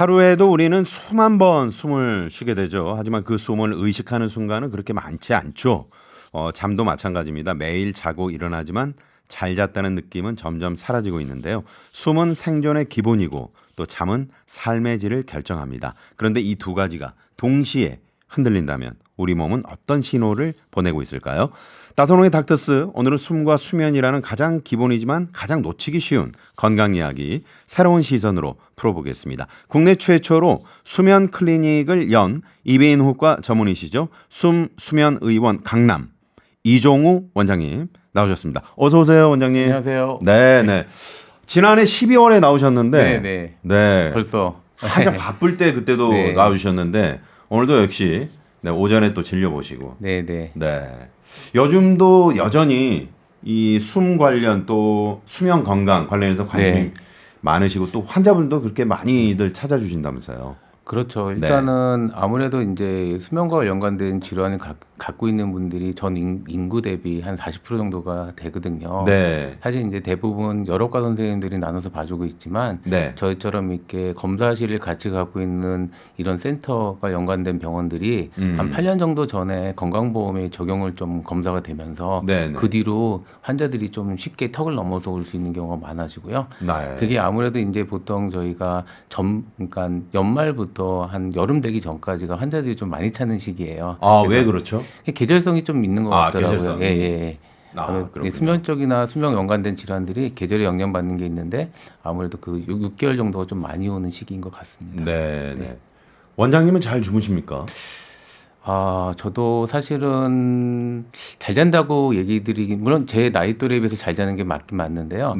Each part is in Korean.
하루에도 우리는 수만 번 숨을 쉬게 되죠. 하지만 그 숨을 의식하는 순간은 그렇게 많지 않죠. 잠도 마찬가지입니다. 매일 자고 일어나지만 잘 잤다는 느낌은 점점 사라지고 있는데요. 숨은 생존의 기본이고 또 잠은 삶의 질을 결정합니다. 그런데 이 두 가지가 동시에 흔들린다면 우리 몸은 어떤 신호를 보내고 있을까요? 따선홍의 닥터스, 오늘은 숨과 수면이라는 가장 기본이지만 가장 놓치기 쉬운 건강 이야기 새로운 시선으로 풀어보겠습니다. 국내 최초로 수면 클리닉을 연 이비인후과 전문의시죠. 수면 의원 강남 이종우 원장님 나오셨습니다. 어서 오세요, 원장님. 안녕하세요. 네. 지난해 12월에 나오셨는데 네. 벌써 한참 바쁠 때 그때도 네. 나와주셨는데 오늘도 역시 오전에 또 진료보시고 네. 요즘도 여전히 이 숨 관련 또 수면 건강 관련해서 관심이 많으시고 또 환자분도 그렇게 많이들 찾아주신다면서요. 그렇죠. 일단은 아무래도 이제 수면과 연관된 질환을 갖고 있는 분들이 전 인구 대비 한 40% 정도가 되거든요. 네. 사실 이제 대부분 여러 과 선생님들이 나눠서 봐주고 있지만 저희처럼 이렇게 검사실을 같이 갖고 있는 이런 센터가 연관된 병원들이 한 8년 정도 전에 건강보험에 적용을 좀 검사가 되면서 그 뒤로 환자들이 좀 쉽게 턱을 넘어서 올 수 있는 경우가 많아지고요. 그게 아무래도 이제 보통 저희가 그러니까 연말부터 한 여름 되기 전까지가 환자들이 좀 많이 찾는 시기예요. 아, 왜 그렇죠? 계절성이 좀 있는 것 같더라고요. 계절성이. 예. 아, 수면 쪽이나 수면 연관된 질환들이 계절에 영향받는 게 있는데 아무래도 그 6개월 정도가 좀 많이 오는 시기인 것 같습니다. 네. 원장님은 잘 주무십니까? 저도 사실은 잘 잔다고 얘기 드리긴, 물론 제 나이 또래에 비해서 잘 자는 게 맞긴 맞는데요.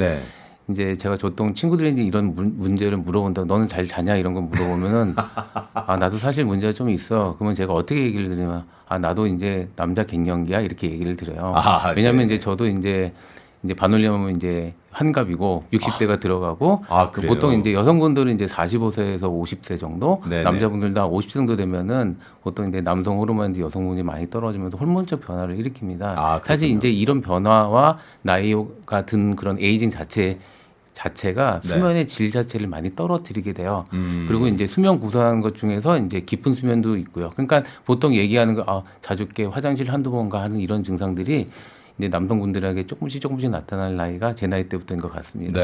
이제 제가 보통 친구들이 이런 문제를 물어본다. 너는 잘 자냐? 이런 거 물어보면은 나도 사실 문제가 좀 있어. 그러면 제가 어떻게 얘기를 드리면 나도 이제 남자 갱년기야 이렇게 얘기를 드려요. 왜냐하면 이제 저도 이제 반올림하면 이제 환갑이고 60대가 들어가고 보통 이제 여성분들은 이제 45세에서 50세 정도, 남자분들 다 50세 정도 되면은 보통 이제 남성 호르몬이 여성분이 많이 떨어지면서 호르몬적 변화를 일으킵니다. 사실 이제 이런 변화와 나이가 든 그런 에이징 자체가 수면의 질 자체를 많이 떨어뜨리게 돼요. 그리고 이제 수면 구성하는 것 중에서 이제 깊은 수면도 있고요. 그러니까 보통 얘기하는 거 자주 깨 화장실 한두 번 가 하는 이런 증상들이 이제 남성분들에게 조금씩 나타날 나이가 제 나이 때부터인 것 같습니다.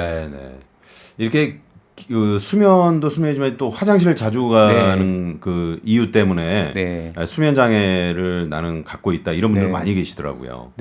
이렇게 그 수면도 수면이지만 또 화장실을 자주 가는 그 이유 때문에 수면 장애를 나는 갖고 있다 이런 분들 많이 계시더라고요.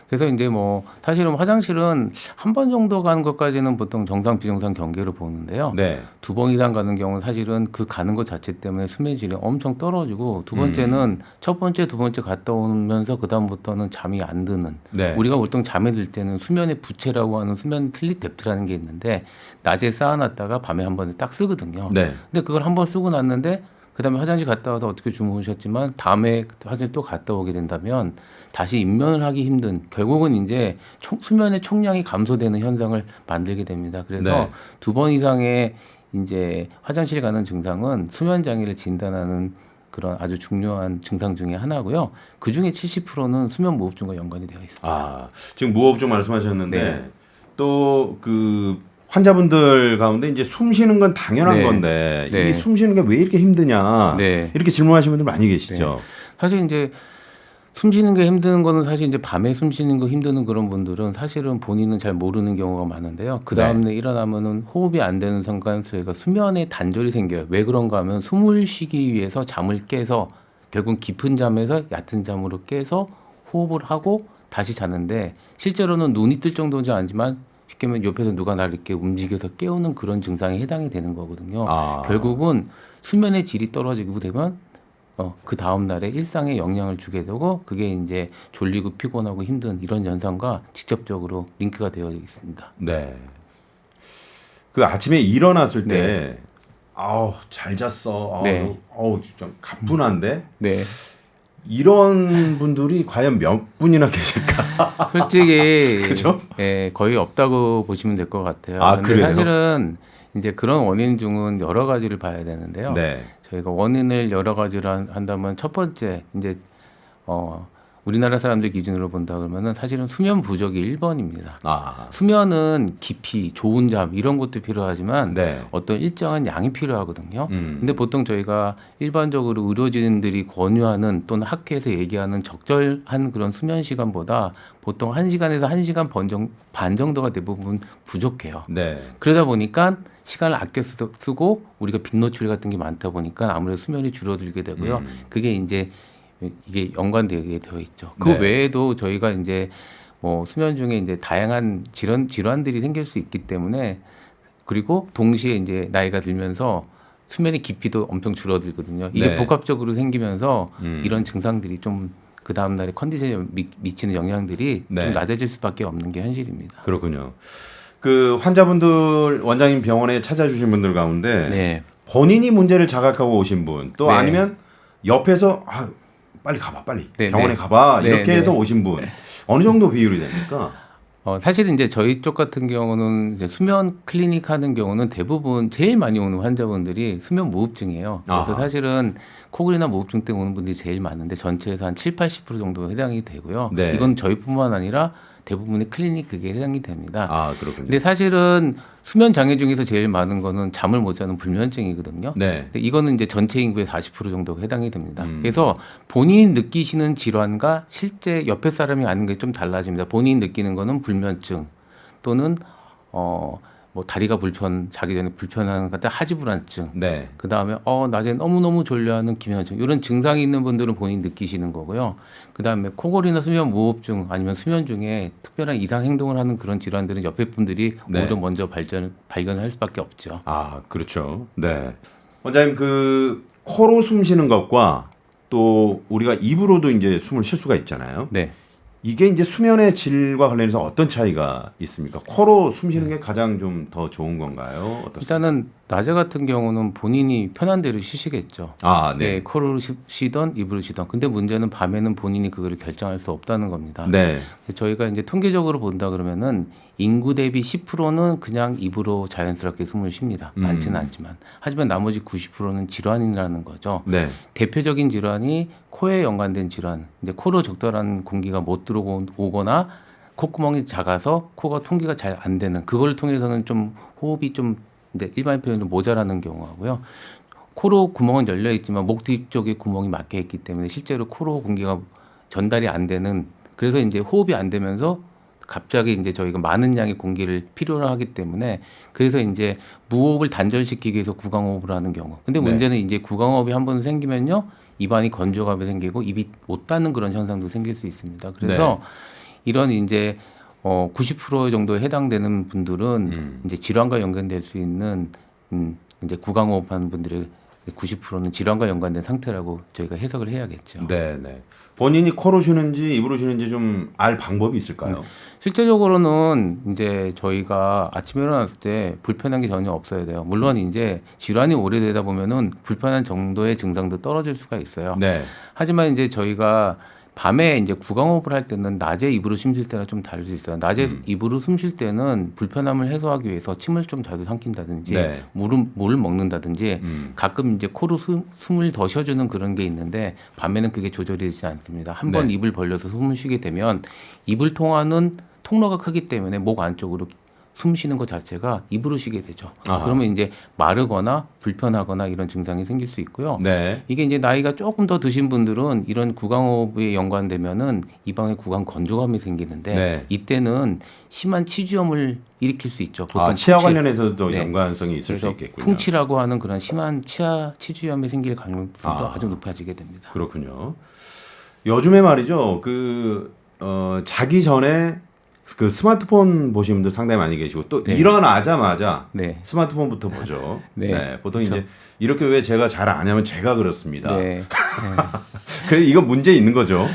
그래서 이제 뭐 사실은 화장실은 한 번 정도 가는 것까지는 보통 정상 비정상 경계로 보는데요. 2번 이상 가는 경우는 사실은 그 가는 것 자체 때문에 수면 질이 엄청 떨어지고 두 번째는 첫 번째, 두 번째 갔다 오면서 그 다음부터는 잠이 안 드는. 우리가 보통 잠에 들 때는 수면의 부채라고 하는 수면 슬립 뎁트라는 게 있는데 낮에 쌓아놨다가 밤에 한 번에 딱 쓰거든요. 근데 그걸 한 번 쓰고 났는데 그다음에 화장실 갔다 와서 어떻게 주무셨지만 다음에 화장실 또 갔다 오게 된다면 다시 입면을 하기 힘든, 결국은 이제 수면의 총량이 감소되는 현상을 만들게 됩니다. 그래서 2번 이상의 이제 화장실 가는 증상은 수면 장애를 진단하는 그런 아주 중요한 증상 중에 하나고요. 그 중에 70%는 수면 무호흡증과 연관이 되어 있습니다. 지금 무호흡증 말씀하셨는데 또 그 환자분들 가운데 이제 숨 쉬는 건 당연한 건데 이 숨 쉬는 게 왜 이렇게 힘드냐 이렇게 질문하시는 분들 많이 계시죠. 사실 이제 숨 쉬는 게 힘든 거는 사실 이제 밤에 숨 쉬는 거 힘드는 그런 분들은 사실은 본인은 잘 모르는 경우가 많은데요. 그 다음에 일어나면은 호흡이 안 되는 순간 저희가 수면에 단절이 생겨요. 왜 그런가 하면 숨을 쉬기 위해서 잠을 깨서 결국 깊은 잠에서 얕은 잠으로 깨서 호흡을 하고 다시 자는데 실제로는 눈이 뜰 정도는 아니지만 쉽게 말하면 옆에서 누가 나를 이렇게 움직여서 깨우는 그런 증상에 해당이 되는 거거든요. 결국은 수면의 질이 떨어지고 되면 그 다음 날에 일상에 영향을 주게 되고 그게 이제 졸리고 피곤하고 힘든 이런 현상과 직접적으로 링크가 되어 있습니다. 그 아침에 일어났을 때 잘 잤어. 진짜 가뿐한데. 이런 분들이 과연 몇 분이나 계실까? 솔직히 그죠? 거의 없다고 보시면 될 것 같아요. 그래요? 사실은 이제 그런 원인 중은 여러 가지를 봐야 되는데요. 저희가 원인을 여러 가지를 한다면 첫 번째 이제 우리나라 사람들 기준으로 본다 그러면은 사실은 수면 부족이 1번입니다. 아, 수면은 깊이, 좋은 잠 이런 것도 필요하지만 네. 어떤 일정한 양이 필요하거든요. 음. 근데 보통 저희가 일반적으로 의료진들이 권유하는 또는 학회에서 얘기하는 적절한 그런 수면 시간보다 보통 1시간에서 1시간 반 정도가 대부분 부족해요. 네. 그러다 보니까 시간을 아껴 쓰고 우리가 빛 노출 같은 게 많다 보니까 아무래도 수면이 줄어들게 되고요. 그게 이제 이게 연관되게 되어 있죠. 그 네. 외에도 저희가 이제 뭐 수면 중에 이제 다양한 질환들이 생길 수 있기 때문에 그리고 동시에 이제 나이가 들면서 수면의 깊이도 엄청 줄어들거든요. 이게 네. 복합적으로 생기면서 이런 증상들이 좀 그 다음 날의 컨디션에 미치는 영향들이 네. 좀 낮아질 수밖에 없는 게 현실입니다. 그렇군요. 그 환자분들 원장님 병원에 찾아주신 분들 가운데 네. 본인이 문제를 자각하고 오신 분, 또 네. 아니면 옆에서 빨리 가봐, 빨리 네, 병원에 네. 가봐 네, 이렇게 네. 해서 오신 분 어느 정도 비율이 됩니까? 사실은 이제 저희 쪽 같은 경우는 이제 수면 클리닉 하는 경우는 대부분 제일 많이 오는 환자분들이 수면 무호흡증이에요. 그래서 아하. 사실은 코골이나 무호흡증 때문에 오는 분들이 제일 많은데 전체에서 한 7, 80% 정도 해당이 되고요. 네. 이건 저희뿐만 아니라 대부분의 클리닉 그게 해당이 됩니다. 아, 그렇군요. 근데 사실은 수면 장애 중에서 제일 많은 거는 잠을 못 자는 불면증이거든요. 네. 근데 이거는 이제 전체 인구의 40% 정도가 해당이 됩니다. 그래서 본인이 느끼시는 질환과 실제 옆에 사람이 아는 게 좀 달라집니다. 본인이 느끼는 거는 불면증 또는 뭐 다리가 자기 전에 불편한 것 같은 하지불안증. 네. 그 다음에 낮에 너무너무 졸려하는 기면증 이런 증상이 있는 분들은 본인이 느끼시는 거고요. 그 다음에 코골이나 수면 무호흡증 아니면 수면 중에 특별한 이상 행동을 하는 그런 질환들은 옆에 분들이 네. 오히려 먼저 발견을 할 수밖에 없죠. 아, 그렇죠. 네. 원장님 그 코로 숨 쉬는 것과 또 우리가 입으로도 이제 숨을 쉴 수가 있잖아요. 네. 이게 이제 수면의 질과 관련해서 어떤 차이가 있습니까? 코로 숨 쉬는 게 가장 좀 더 좋은 건가요? 어떻습니까? 일단은 낮에 같은 경우는 본인이 편한 대로 쉬시겠죠. 아, 네, 네. 코로 쉬던 입으로 쉬던. 근데 문제는 밤에는 본인이 그거를 결정할 수 없다는 겁니다. 네. 저희가 이제 통계적으로 본다 그러면은 인구 대비 10%는 그냥 입으로 자연스럽게 숨을 쉽니다. 많지는 않지만. 하지만 나머지 90%는 질환이라는 거죠. 네. 대표적인 질환이 코에 연관된 질환. 이제 코로 적절한 공기가 못 들어오거나 콧구멍이 작아서 코가 통기가 잘 안 되는 그걸 통해서는 좀 호흡이 좀 이제 일반 표현으로 모자라는 경우하고요. 코로 구멍은 열려 있지만 목 뒤쪽에 구멍이 막혀 있기 때문에 실제로 코로 공기가 전달이 안 되는 그래서 이제 호흡이 안 되면서 갑자기 이제 저희가 많은 양의 공기를 필요로 하기 때문에 그래서 이제 무호흡을 단절시키기 위해서 구강호흡을 하는 경우. 근데 네. 문제는 이제 구강호흡이 한 번 생기면요. 입안이 건조감이 생기고 입이 못 닿는 그런 현상도 생길 수 있습니다. 그래서 이런 이제 90% 정도에 해당되는 분들은 이제 질환과 연관될 수 있는 이제 구강호흡하는 분들의 90%는 질환과 연관된 상태라고 저희가 해석을 해야겠죠. 네, 네. 본인이 코로 쉬는지 입으로 쉬는지 좀 알 방법이 있을까요? 실제적으로는 이제 저희가 아침에 일어났을 때 불편한 게 전혀 없어야 돼요. 물론 이제 질환이 오래되다 보면은 불편한 정도의 증상도 떨어질 수가 있어요. 네. 하지만 이제 저희가 밤에 이제 구강호흡을 할 때는 낮에 입으로 숨 쉴 때랑 좀 다를 수 있어요. 낮에 입으로 숨 쉴 때는 불편함을 해소하기 위해서 침을 좀 자주 삼킨다든지 네. 물을 먹는다든지 가끔 이제 코로 숨을 더 쉬어주는 그런 게 있는데 밤에는 그게 조절이 되지 않습니다. 한 번 네. 입을 벌려서 숨을 쉬게 되면 입을 통하는 통로가 크기 때문에 목 안쪽으로 숨 쉬는 것 자체가 입으로 쉬게 되죠. 아하. 그러면 이제 마르거나 불편하거나 이런 증상이 생길 수 있고요. 네. 이게 이제 나이가 조금 더 드신 분들은 이런 구강호흡에 연관되면은 입안에 구강 건조감이 생기는데 네. 이때는 심한 치주염을 일으킬 수 있죠. 보통 치아 풍치, 관련해서도 네. 연관성이 있을 수 그래서 있겠군요. 풍치라고 하는 그런 심한 치주염이 생길 가능성도 아. 아주 높아지게 됩니다. 그렇군요. 요즘에 말이죠. 자기 전에 그 스마트폰 보시는 분들 상당히 많이 계시고 또 네. 일어나자마자 네. 스마트폰부터 보죠. 네. 보통 그렇죠. 이제 이렇게 왜 제가 잘 안 하면 제가 그렇습니다. 네. 그래 이거 문제 있는 거죠.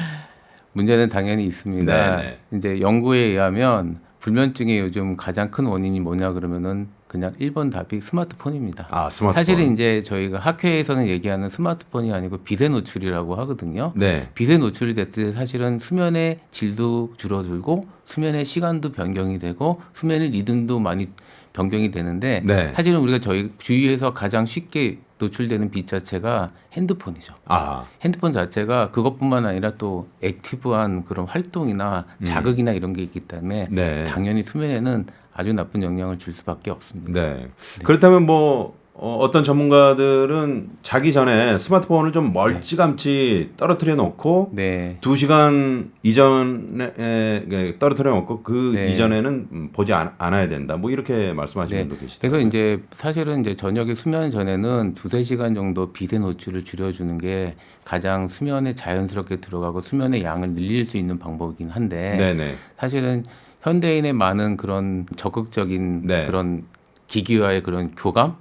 문제는 당연히 있습니다. 네, 이제 연구에 의하면 불면증의 요즘 가장 큰 원인이 뭐냐 그러면은 그냥 1번 답이 스마트폰입니다. 스마트폰. 사실은 이제 저희가 학회에서는 얘기하는 스마트폰이 아니고 빛의 노출이라고 하거든요. 네. 빛의 노출이 됐을 때 사실은 수면의 질도 줄어들고 수면의 시간도 변경이 되고 수면의 리듬도 많이 변경이 되는데 네. 사실은 우리가 저희 주위에서 가장 쉽게 노출되는 빛 자체가 핸드폰이죠. 아, 핸드폰 자체가 그것뿐만 아니라 또 액티브한 그런 활동이나 자극이나 이런 게 있기 때문에 네. 당연히 수면에는 아주 나쁜 영향을 줄 수밖에 없습니다. 네. 그렇다면 뭐 어떤 전문가들은 자기 전에 스마트폰을 좀 멀찌감치 떨어뜨려 놓고 네. 2시간 이전에 떨어뜨려 놓고 그 네. 이전에는 보지 않아야 된다. 뭐 이렇게 말씀하시는 네. 분도 계시더라고요. 그래서 이제 사실은 이제 저녁에 수면 전에는 2~3시간 정도 빛의 노출을 줄여주는 게 가장 수면에 자연스럽게 들어가고 수면의 양을 늘릴 수 있는 방법이긴 한데 네네. 사실은 현대인의 많은 그런 적극적인 네. 그런 기기와의 그런 교감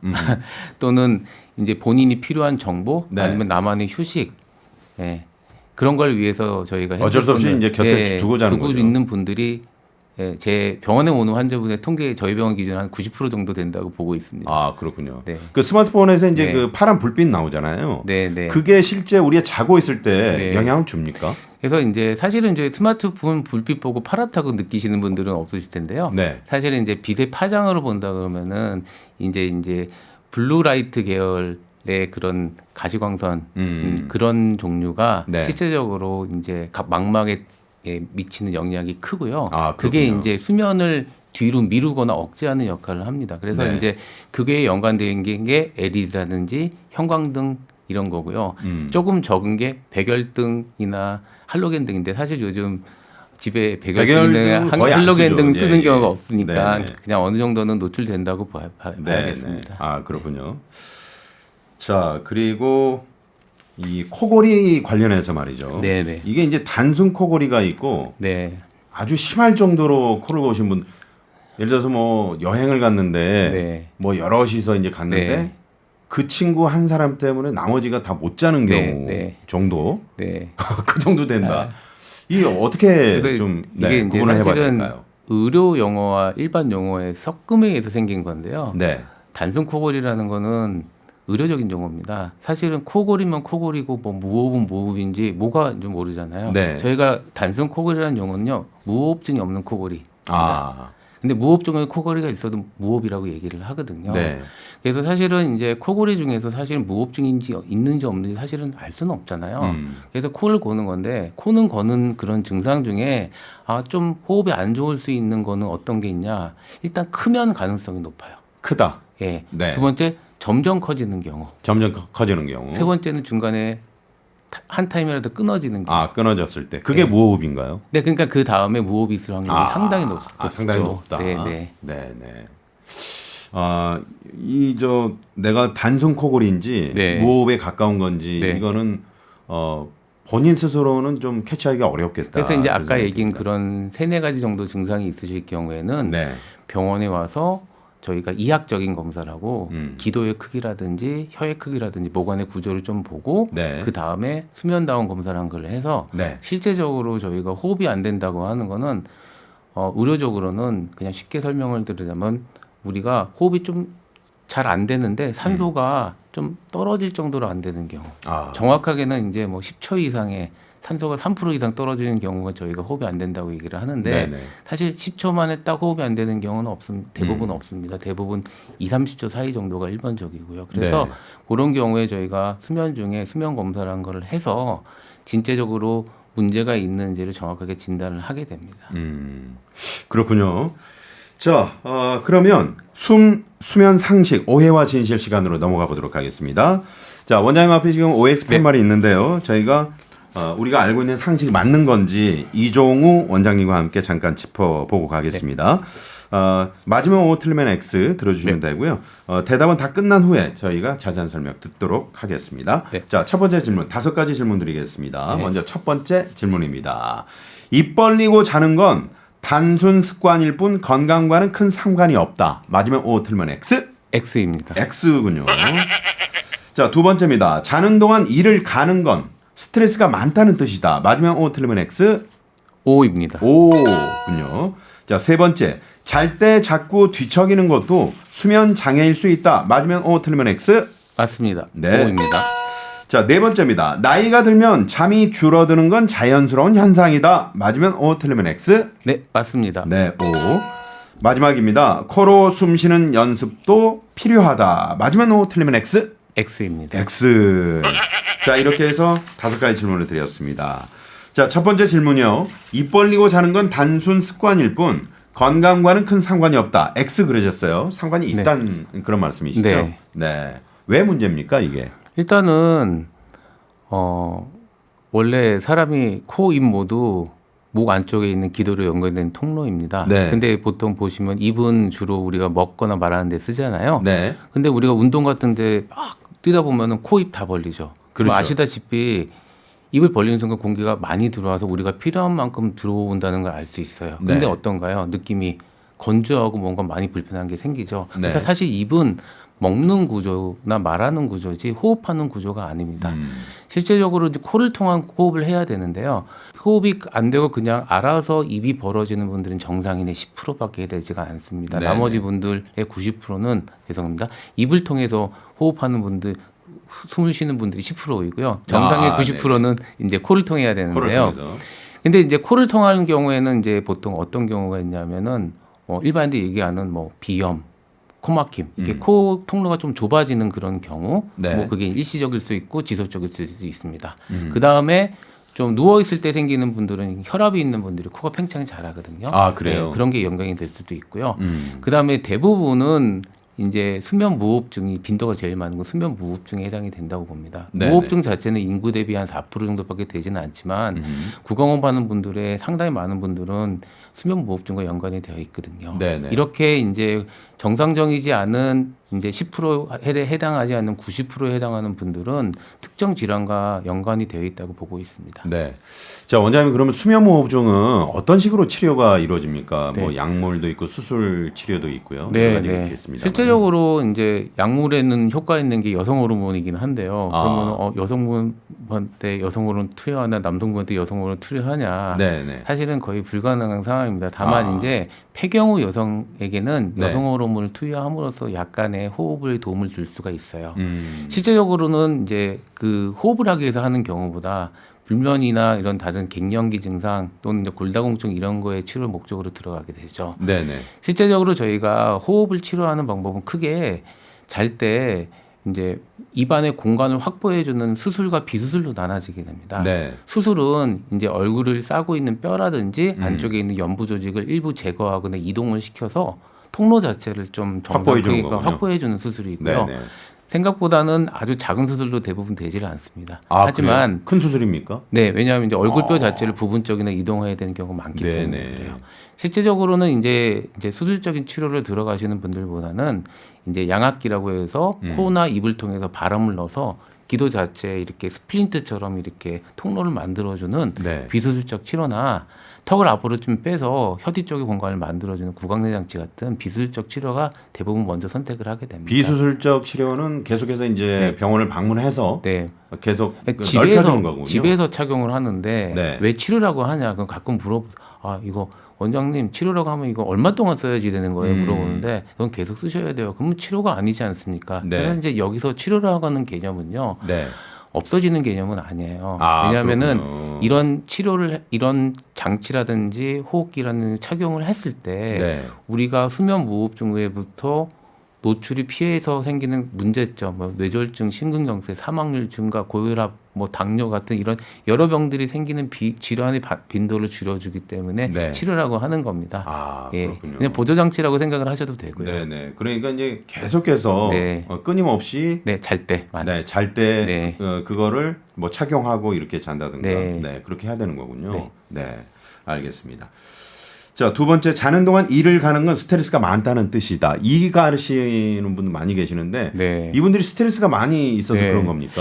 또는 이제 본인이 필요한 정보 네. 아니면 나만의 휴식 예. 그런 걸 위해서 저희가 어쩔 수 없이 핸드폰을, 이제 곁에 두고 자는 두고 거죠. 있는 분들이 예, 제 병원에 오는 환자분의 통계 저희 병원 기준 한 90% 정도 된다고 보고 있습니다. 아, 그렇군요. 네. 그 스마트폰에서 이제 네. 그 파란 불빛 나오잖아요. 네, 네. 그게 실제 우리가 자고 있을 때 네. 영향을 줍니까? 그래서 이제 사실은 이제 스마트폰 불빛 보고 파랗다고 느끼시는 분들은 없으실 텐데요. 네. 사실은 이제 빛의 파장으로 본다 그러면은 이제 블루라이트 계열의 그런 가시광선 그런 종류가 네. 실제적으로 이제 망막에 미치는 영향이 크고요. 아, 그게 그렇군요. 이제 수면을 뒤로 미루거나 억제하는 역할을 합니다. 그래서 네. 이제 그게 연관된 게 LED라든지 형광등 이런 거고요. 조금 적은 게 백열등이나 할로겐 등인데 사실 요즘 집에 백열등은 백열등이나 거의 안 할로겐 쓰죠. 등 쓰는 예, 경우가 예. 없으니까 네, 네. 그냥 어느 정도는 노출된다고 봐야겠습니다. 아, 그렇군요. 자, 그리고 이 코골이 관련해서 말이죠. 네네. 이게 이제 단순 코골이가 있고 네. 아주 심할 정도로 코를 고신 분, 예를 들어서 뭐 여행을 갔는데 네. 뭐 여럿이서 이제 갔는데 네. 그 친구 한 사람 때문에 나머지가 다 못 자는 네, 경우 네. 정도 네. 그 정도 된다. 이게 어떻게 그래서 좀 이게 이제 구분을 해봐야 사실은 될까요? 의료 용어와 일반 용어의 섞음에 의해서 생긴 건데요. 네, 단순 코골이라는 거는 의료적인 용어입니다. 사실은 코골이면 코골이고 뭐 무호흡은 무호흡인지 뭐가 좀 모르잖아요. 네. 저희가 단순 코골이라는 용어는요. 무호흡증이 없는 코골이. 아, 근데 무호흡증의 코골이가 있어도 무호흡이라고 얘기를 하거든요. 네, 그래서 사실은 이제 코골이 중에서 사실 무호흡증인지 있는지 없는지 사실은 알 수는 없잖아요. 그래서 코를 고는 건데 코는 거는 그런 증상 중에 좀 호흡이 안 좋을 수 있는 거는 어떤 게 있냐? 일단 크면 가능성이 높아요. 크다. 예. 네. 두 번째 점점 커지는 경우. 점점 커지는 경우. 세 번째는 중간에 한 타임이라도 끊어지는 경우. 아, 끊어졌을 때 그게 네. 무호흡인가요? 네, 그러니까 그 다음에 무호흡이 있을 확률이 상당히 높죠. 상당히 높다. 네, 네. 네, 네. 아, 내가 단순 코골이인지 네. 무호흡에 가까운 건지 네. 이거는 본인 스스로는 좀 캐치하기가 어렵겠다. 그래서 이제 그런 아까 생각이 얘기한 듭니다. 그런 3~4가지 정도 증상이 있으실 경우에는 네. 병원에 와서 저희가 이학적인 검사를 하고 음. 기도의 크기라든지 혀의 크기라든지 모관의 구조를 좀 보고 네. 그 다음에 수면다운 검사를 한 걸 해서 네. 실제적으로 저희가 호흡이 안 된다고 하는 거는 의료적으로는 그냥 쉽게 설명을 드리자면 우리가 호흡이 좀 잘 안 되는데 산소가 좀 떨어질 정도로 안 되는 경우 아, 정확하게는 이제 뭐 10초 이상의 산소가 3% 이상 떨어지는 경우가 저희가 호흡이 안 된다고 얘기를 하는데 네네. 사실 10초 만에 딱 호흡이 안 되는 경우는 대부분 없습니다. 대부분 2~30초 사이 정도가 일반적이고요. 그래서 네. 그런 경우에 저희가 수면 중에 수면 검사를 한 거를 해서 진짜적으로 문제가 있는지를 정확하게 진단을 하게 됩니다. 그렇군요. 자, 그러면 수면 상식 오해와 진실 시간으로 넘어가 보도록 하겠습니다. 자, 원장님 앞에 지금 OX 팻말이 있는데요. 저희가 우리가 알고 있는 상식이 맞는 건지 이종우 원장님과 함께 잠깐 짚어보고 가겠습니다. 맞으면 O, 틀리면 X 들어주시면 되고요. 대답은 다 끝난 후에 저희가 자세한 설명 듣도록 하겠습니다. 네. 자, 첫 번째 질문 5가지 질문 드리겠습니다. 네. 먼저 첫 번째 질문입니다. 입 벌리고 자는 건 단순 습관일 뿐 건강과는 큰 상관이 없다. 맞으면 O, 틀리면 X? X입니다. X군요. 자, 두 번째입니다. 자는 동안 일을 가는 건 스트레스가 많다는 뜻이다. 맞으면 O, 틀리면 X? O입니다. O군요. 자, 세 번째. 잘 때 자꾸 뒤척이는 것도 수면 장애일 수 있다. 맞으면 O, 틀리면 X? 맞습니다. 네. O입니다. 자, 네 번째입니다. 나이가 들면 잠이 줄어드는 건 자연스러운 현상이다. 맞으면 O, 틀리면 X? 네, 맞습니다. 네, O. 마지막입니다. 코로 숨 쉬는 연습도 필요하다. 맞으면 O, 틀리면 X? X입니다. X. 자, 이렇게 해서 5가지 질문을 드렸습니다. 자, 첫 번째 질문이요. 입 벌리고 자는 건 단순 습관일 뿐 건강과는 큰 상관이 없다. X 그러셨어요. 상관이 있다는 그런 말씀이시죠? 네. 네. 왜 문제입니까, 이게? 일단은 원래 사람이 코, 입 모두 목 안쪽에 있는 기도로 연결된 통로입니다. 네. 근데 보통 보시면 입은 주로 우리가 먹거나 말하는 데 쓰잖아요. 네. 근데 우리가 운동 같은 데 막 뛰다 보면은 코, 입 다 벌리죠. 그렇죠. 아시다시피 입을 벌리는 순간 공기가 많이 들어와서 우리가 필요한 만큼 들어온다는 걸 알 수 있어요. 근데 네. 어떤가요? 느낌이 건조하고 뭔가 많이 불편한 게 생기죠. 네. 그래서 사실 입은 먹는 구조나 말하는 구조지 호흡하는 구조가 아닙니다. 실제적으로 이제 코를 통한 호흡을 해야 되는데요. 호흡이 안 되고 그냥 알아서 입이 벌어지는 분들은 정상인의 10%밖에 되지가 않습니다. 네, 나머지 네. 분들의 90%는 죄송합니다. 입을 통해서 호흡하는 분들, 숨을 쉬는 분들이 10%이고요. 정상의 아, 90%는 이제 코를 통해 해야 코를 되는데요. 통해서. 근데 이제 코를 통하는 경우에는 이제 보통 어떤 경우가 있냐면은 일반인들이 얘기하는 뭐 비염, 코막힘, 이게 코 통로가 좀 좁아지는 그런 경우, 네. 뭐 그게 일시적일 수 있고 지속적일 수 있습니다. 그 다음에 좀 누워 있을 때 생기는 분들은 혈압이 있는 분들이 코가 팽창이 잘하거든요. 아, 그래요? 네, 그런 게 연관이 될 수도 있고요. 음. 그 다음에 대부분은 이제 수면 무호흡증이 빈도가 제일 많은 건 수면 무호흡증에 해당이 된다고 봅니다. 네네. 무호흡증 자체는 인구 대비 한 4% 정도밖에 되지는 않지만 구강호흡 하는 분들의 상당히 많은 분들은 수면 무호흡증과 연관이 되어 있거든요. 네네. 이렇게 이제 정상적이지 않은 이제 10%에 해당하지 않는 90%에 해당하는 분들은 특정 질환과 연관이 되어 있다고 보고 있습니다. 네. 자, 원장님 그러면 수면무호흡증은 어떤 식으로 치료가 이루어집니까? 네. 뭐 약물도 있고 수술 치료도 있고요. 네, 여러 가지가 네. 있겠습니다. 실제적으로 이제 약물에는 효과 있는 게 여성 호르몬이긴 한데요. 아. 그러면 여성분한테 여성 호르몬 투여하나 남성분한테 여성 호르몬 투여하냐? 네, 네. 사실은 거의 불가능한 상황입니다. 다만 아. 이제 폐경후 여성에게는 네. 여성 호르몬을 투여함으로써 약간의 호흡에 도움을 줄 수가 있어요. 음. 실제적으로는 이제 그 호흡을 하기 위해서 하는 경우보다 불면이나 이런 다른 갱년기 증상 또는 이제 골다공증 이런 거에 치료 목적으로 들어가게 되죠. 네, 네. 실제적으로 저희가 호흡을 치료하는 방법은 크게 잘 때 이제 입안의 공간을 확보해주는 수술과 비수술로 나눠지게 됩니다. 네. 수술은 이제 얼굴을 싸고 있는 뼈라든지 안쪽에 있는 연부 조직을 일부 제거하거나 이동을 시켜서 통로 자체를 좀 확보해 주는 정상 거군요. 확보해주는 수술이고요. 네, 네. 생각보다는 아주 작은 수술로 대부분 되지를 않습니다. 아, 하지만 그래요? 큰 수술입니까? 네, 왜냐하면 이제 얼굴뼈 자체를 부분적이나 이동해야 되는 경우가 많기 네, 때문에 네. 그래요. 실제적으로는 이제 수술적인 치료를 들어가시는 분들보다는 이제 양압기라고 해서 코나 입을 통해서 바람을 넣어서 기도 자체에 이렇게 스플린트처럼 이렇게 통로를 만들어주는 네. 비수술적 치료나 턱을 앞으로 좀 빼서 혀뒤 쪽의 공간을 만들어주는 구강내 장치 같은 비수술적 치료가 대부분 먼저 선택을 하게 됩니다. 비수술적 치료는 계속해서 이제 네. 병원을 방문해서 네. 계속 넓혀주는 거군요. 집에서 착용을 하는데 네. 왜 치료라고 하냐? 그럼 가끔 이거 원장님 치료라고 하면 이거 얼마 동안 써야지 되는 거예요? 물어보는데 그건 계속 쓰셔야 돼요. 그러면 치료가 아니지 않습니까? 네. 그래서 이제 여기서 치료라고 하는 개념은요. 네. 없어지는 개념은 아니에요. 아, 왜냐하면은 그렇군요. 이런 장치라든지 호흡기라는 착용을 했을 때 네. 우리가 수면 무호흡증 외부터 노출이 피해서 생기는 문제점, 뭐 뇌졸중, 심근경색, 사망률 증가, 고혈압, 뭐 당뇨 같은 이런 여러 병들이 생기는 질환의 빈도를 줄여주기 때문에 네. 치료라고 하는 겁니다. 아, 예, 그렇군요. 그냥 보조 장치라고 생각을 하셔도 되고요. 네네. 그러니까 이제 계속해서 네. 끊임없이 네, 잘 때. 네, 잘 때 네. 그거를 뭐 착용하고 이렇게 잔다든가 네. 그렇게 해야 되는 거군요. 네. 네, 알겠습니다. 자, 두 번째, 자는 동안 일을 가는 건 스트레스가 많다는 뜻이다. 이 가르치는 분들 많이 계시는데 네. 이분들이 스트레스가 많이 있어서 네. 그런 겁니까?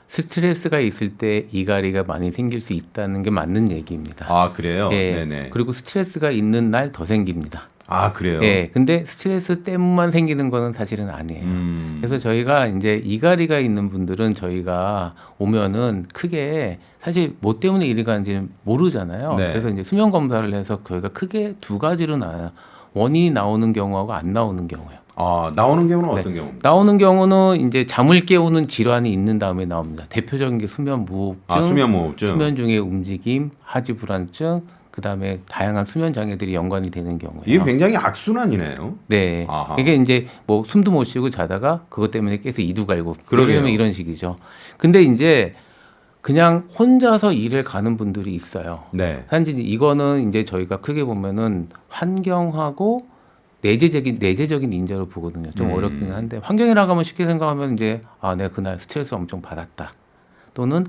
스트레스가 있을 때 이갈이가 많이 생길 수 있다는 게 맞는 얘기입니다. 아, 그래요? 예. 네네. 그리고 스트레스가 있는 날 더 생깁니다. 아, 그래요? 예. 근데 스트레스 때문만 생기는 거는 사실은 아니에요. 그래서 저희가 이제 이갈이가 있는 분들은 저희가 오면은 크게 사실 뭐 때문에 이리 가는지 모르잖아요. 네. 그래서 이제 수면 검사를 해서 저희가 크게 두 가지로 나눠요. 원인이 나오는 경우하고 안 나오는 경우요. 아, 나오는 경우는 네. 어떤 경우입니까? 나오는 경우는 이제 잠을 깨우는 질환이 있는 다음에 나옵니다. 대표적인 게 수면 무호흡증, 아, 수면 무호흡증. 수면 중에 움직임, 하지 불안증, 그다음에 다양한 수면 장애들이 연관이 되는 경우예요. 이게 굉장히 악순환이네요. 네. 아하. 이게 이제 뭐 숨도 못 쉬고 자다가 그것 때문에 깨서 이두 갈고 그러게요. 그러면 이런 식이죠. 근데 이제 그냥 혼자서 일을 가는 분들이 있어요. 네. 단지 이거는 이제 저희가 크게 보면은 환경하고 내재적인 인자로 보거든요. 좀 어렵기는 한데 환경이라고 하면 쉽게 생각하면 이제 내가 그날 스트레스를 엄청 받았다. 또는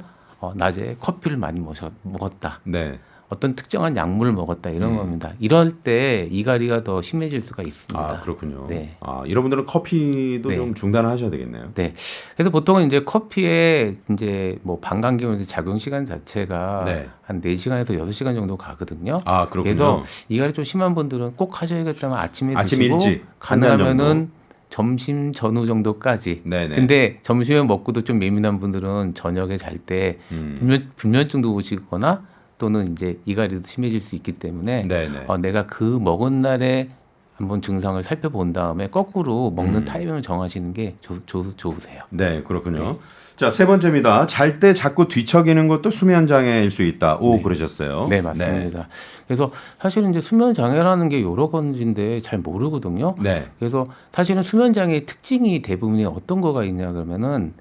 낮에 커피를 많이 먹었다. 네. 어떤 특정한 약물을 먹었다 이런 겁니다. 이럴 때 이갈이가 더 심해질 수가 있습니다. 아, 그렇군요. 네. 이런 분들은 커피도 네. 좀 중단하셔야 되겠네요. 네. 그래서 보통은 이제 커피에 이제 뭐 방광기물 작용 시간 자체가 네. 한 4시간에서 6시간 정도 가거든요. 아, 그렇군요. 그래서 이갈이 좀 심한 분들은 꼭 하셔야겠다면 아침에 아침 드시고 일찍 한 잔 가능하면은 점심 전후 정도까지. 네네. 근데 점심에 먹고도 좀 예민한 분들은 저녁에 잘 때 불면증도 오시거나 또는 이제 이갈이도 심해질 수 있기 때문에 네네. 내가 그 먹은 날에 한번 증상을 살펴본 다음에 거꾸로 먹는 타이밍을 정하시는 게 좋으세요. 네, 그렇군요. 자, 세 번째입니다. 잘 때 자꾸 뒤척이는 것도 수면 장애일 수 있다. 오, 그러셨어요. 네, 맞습니다. 그래서 사실은 이제 수면 장애라는 게 여러 가지인데 잘 모르거든요. 네. 그래서 사실은 수면 장애의 특징이 대부분이 어떤 거가 있냐 그러면은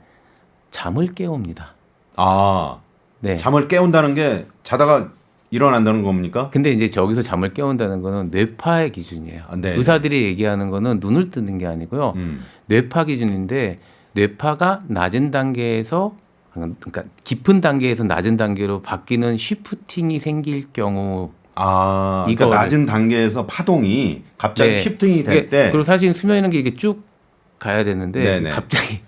잠을 깨웁니다. 아, 네. 잠을 깨운다는 게 자다가 일어난다는 겁니까? 근데 이제 저기서 잠을 깨운다는 거는 뇌파의 기준이에요. 네. 의사들이 얘기하는 거는 눈을 뜨는 게 아니고요. 뇌파 기준인데 뇌파가 낮은 단계에서 그러니까 깊은 단계에서 낮은 단계로 바뀌는 쉬프팅이 생길 경우 그러니까 이거를- 낮은 단계에서 파동이 갑자기 네. 쉬프팅이 될 때, 그리고 사실 수면이라는 게 이게 쭉 가야 되는데 네네. 갑자기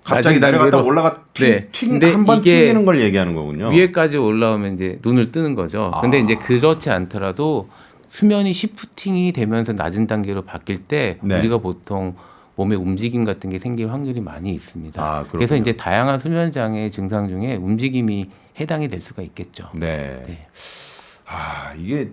갑자기 낮은 내려갔다 단계로- 올라가 네. 근데 한번 이게 튕기는 걸 얘기하는 거군요. 위에까지 올라오면 이제 눈을 뜨는 거죠. 근데 이제 그렇지 않더라도 수면이 시프팅이 되면서 낮은 단계로 바뀔 때 네. 우리가 보통 몸의 움직임 같은 게 생길 확률이 많이 있습니다. 그렇군요. 그래서 이제 다양한 수면 장애 증상 중에 움직임이 해당이 될 수가 있겠죠. 네. 네. 이게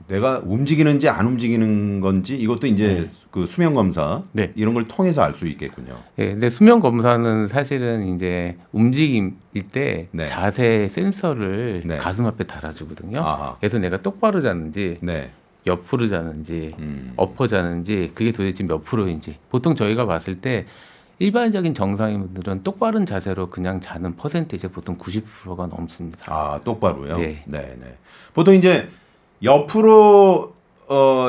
내가 움직이는지 안 움직이는 건지 이것도 이제 그 수면 검사 네. 이런 걸 통해서 알 수 있겠군요. 예, 근데 수면 검사는 사실은 이제 움직임일 때 네. 자세 센서를 네. 가슴 앞에 달아주거든요. 아하. 그래서 내가 똑바로 자는지 네. 옆으로 자는지 엎어 자는지 그게 도대체 몇 프로인지 보통 저희가 봤을 때 일반적인 정상인 분들은 똑바른 자세로 그냥 자는 퍼센테이지가 보통 90%가 넘습니다. 똑바로요. 네. 네. 보통 이제 옆으로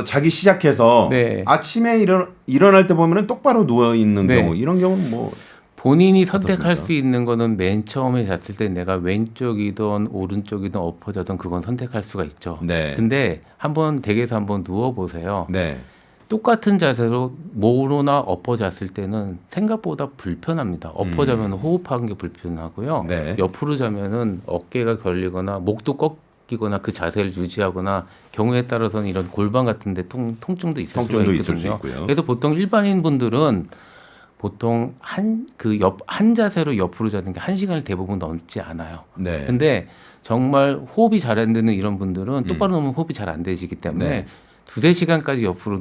자기 시작해서 네. 아침에 일어날 때 보면은 똑바로 누워 있는 네. 경우 이런 경우는 뭐 본인이 선택할 어떻습니까? 수 있는 거는 맨 처음에 잤을 때 내가 왼쪽이든 오른쪽이든 엎어 자든 그건 선택할 수가 있죠. 네. 근데 한번 댁에서 한번 누워 보세요. 네. 똑같은 자세로 모로나 엎어 잤을 때는 생각보다 불편합니다. 엎어 자면 호흡하는 게 불편하고요. 네. 옆으로 자면은 어깨가 걸리거나 목도 꺾이거나 그 자세를 유지하거나 경우에 따라서는 이런 골반 같은데 통증도 있을 수가 통증도 있거든요. 있을 수 있고요. 그래서 보통 일반인 분들은 보통 한 자세로 옆으로 자는 게 1시간을 대부분 넘지 않아요. 네. 근데 정말 호흡이 잘 안 되는 이런 분들은 똑바로 놓으면 호흡이 잘 안 되시기 때문에 네. 2-3시간까지 옆으로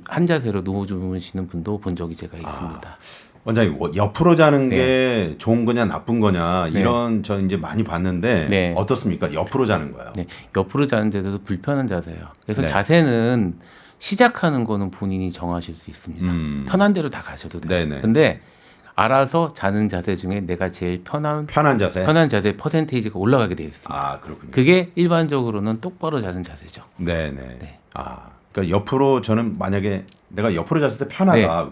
한 자세로 누워 주무시는 분도 본 적이 제가 있습니다. 원장님 옆으로 자는 네. 게 좋은 거냐 나쁜 거냐 네. 이런 저 이제 많이 봤는데 네. 어떻습니까? 옆으로 자는 거요. 네, 옆으로 자는 자세도 불편한 자세예요. 그래서 네. 자세는 시작하는 거는 본인이 정하실 수 있습니다. 편한 대로 다 가셔도 돼요. 네네. 근데 알아서 자는 자세 중에 내가 제일 편한 자세. 자세 퍼센테이지가 올라가게 되어 있습니다. 그렇군요. 그게 일반적으로는 똑바로 자는 자세죠. 네네. 네. 그러니까 옆으로 저는 만약에 내가 옆으로 잤을 때 편하다.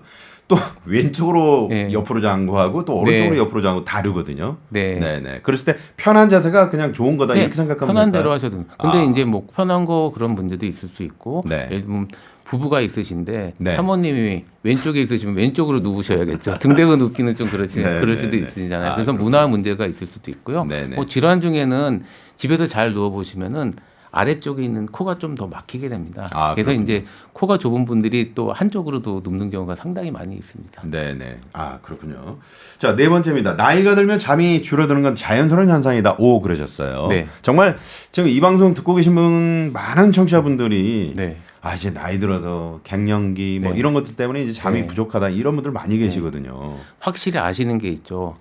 또 왼쪽으로 네. 옆으로 잔 거하고 또 오른쪽으로 네. 옆으로 잔 거 다르거든요. 네. 네네. 그랬을 때 편한 자세가 그냥 좋은 거다 네, 이렇게 생각하면 편한 될까요? 대로 하셔도 돼요. 근데 이제 뭐 편한 거 그런 문제도 있을 수 있고 네. 예를 들면 부부가 있으신데 네. 사모님이 왼쪽에 있으시면 왼쪽으로 누우셔야겠죠. 등 대고 눕기는 좀 그렇지 네, 그럴 네, 수도 네. 있으시잖아요. 아, 그래서 그렇군요. 문화 문제가 있을 수도 있고요. 네, 네. 뭐 질환 중에는 집에서 잘 누워 보시면은 아래쪽에 있는 코가 좀 더 막히게 됩니다. 그래서 그렇군요. 이제 코가 좁은 분들이 또 한쪽으로도 눕는 경우가 상당히 많이 있습니다. 네네. 그렇군요. 자, 네 번째입니다. 나이가 들면 잠이 줄어드는 건 자연스러운 현상이다. 오, 그러셨어요. 네. 정말 지금 이 방송 듣고 계신 분 많은 청취자분들이 네. 이제 나이 들어서 갱년기 뭐 네. 이런 것들 때문에 이제 잠이 네. 부족하다 이런 분들 많이 계시거든요. 확실히 아시는 게 있죠.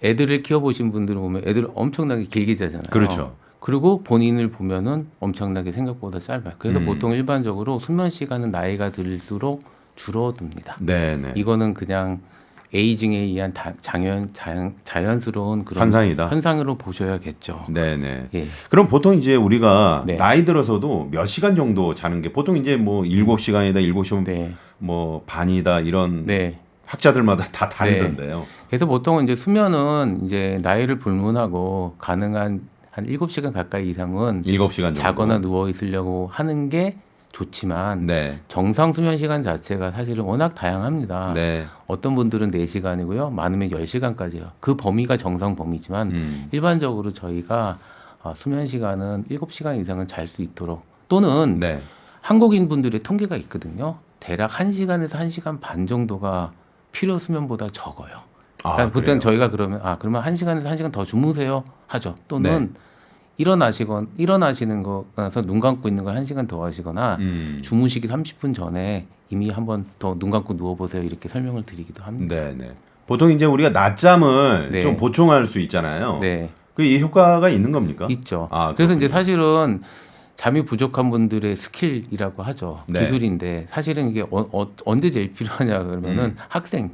애들을 키워보신 분들은 보면 애들 엄청나게 길게 자잖아요. 그렇죠. 그리고 본인을 보면은 엄청나게 생각보다 짧아요. 그래서 보통 일반적으로 수면 시간은 나이가 들수록 줄어듭니다. 네네. 이거는 그냥 에이징에 의한 자연스러운 그런 현상이다. 현상으로 보셔야겠죠. 네네. 예. 그럼 보통 이제 우리가 네. 나이 들어서도 몇 시간 정도 자는 게 보통 이제 뭐 7시간이다, 7시간 네. 뭐 반이다 이런 네. 학자들마다 다 다르던데요. 그래서 보통은 이제 수면은 이제 나이를 불문하고 가능한 한 7시간 가까이 이상은 7시간 정도. 자거나 누워 있으려고 하는 게 좋지만 네. 정상 수면 시간 자체가 사실은 워낙 다양합니다. 네. 어떤 분들은 4시간이고요. 많으면 10시간까지요. 그 범위가 정상 범위지만 일반적으로 저희가 수면 시간은 7시간 이상은 잘 수 있도록 또는 네. 한국인 분들의 통계가 있거든요. 대략 1시간에서 1시간 반 정도가 필요 수면보다 적어요. 그러니까 그때는 그래요? 저희가 그러면 1시간에서 1시간 더 주무세요 하죠. 또는 네. 일어나시는 거서 눈 감고 있는 걸 1시간 더 하시거나 주무시기 30분 전에 이미 한번 더 눈 감고 누워보세요 이렇게 설명을 드리기도 합니다. 네네. 보통 이제 우리가 낮잠을 네. 좀 보충할 수 있잖아요. 네, 그 이 효과가 있는 겁니까? 있죠. 아, 그래서 이제 그렇군요. 사실은 잠이 부족한 분들의 스킬이라고 하죠. 네. 기술인데 사실은 이게 언제 제일 필요하냐 그러면은 학생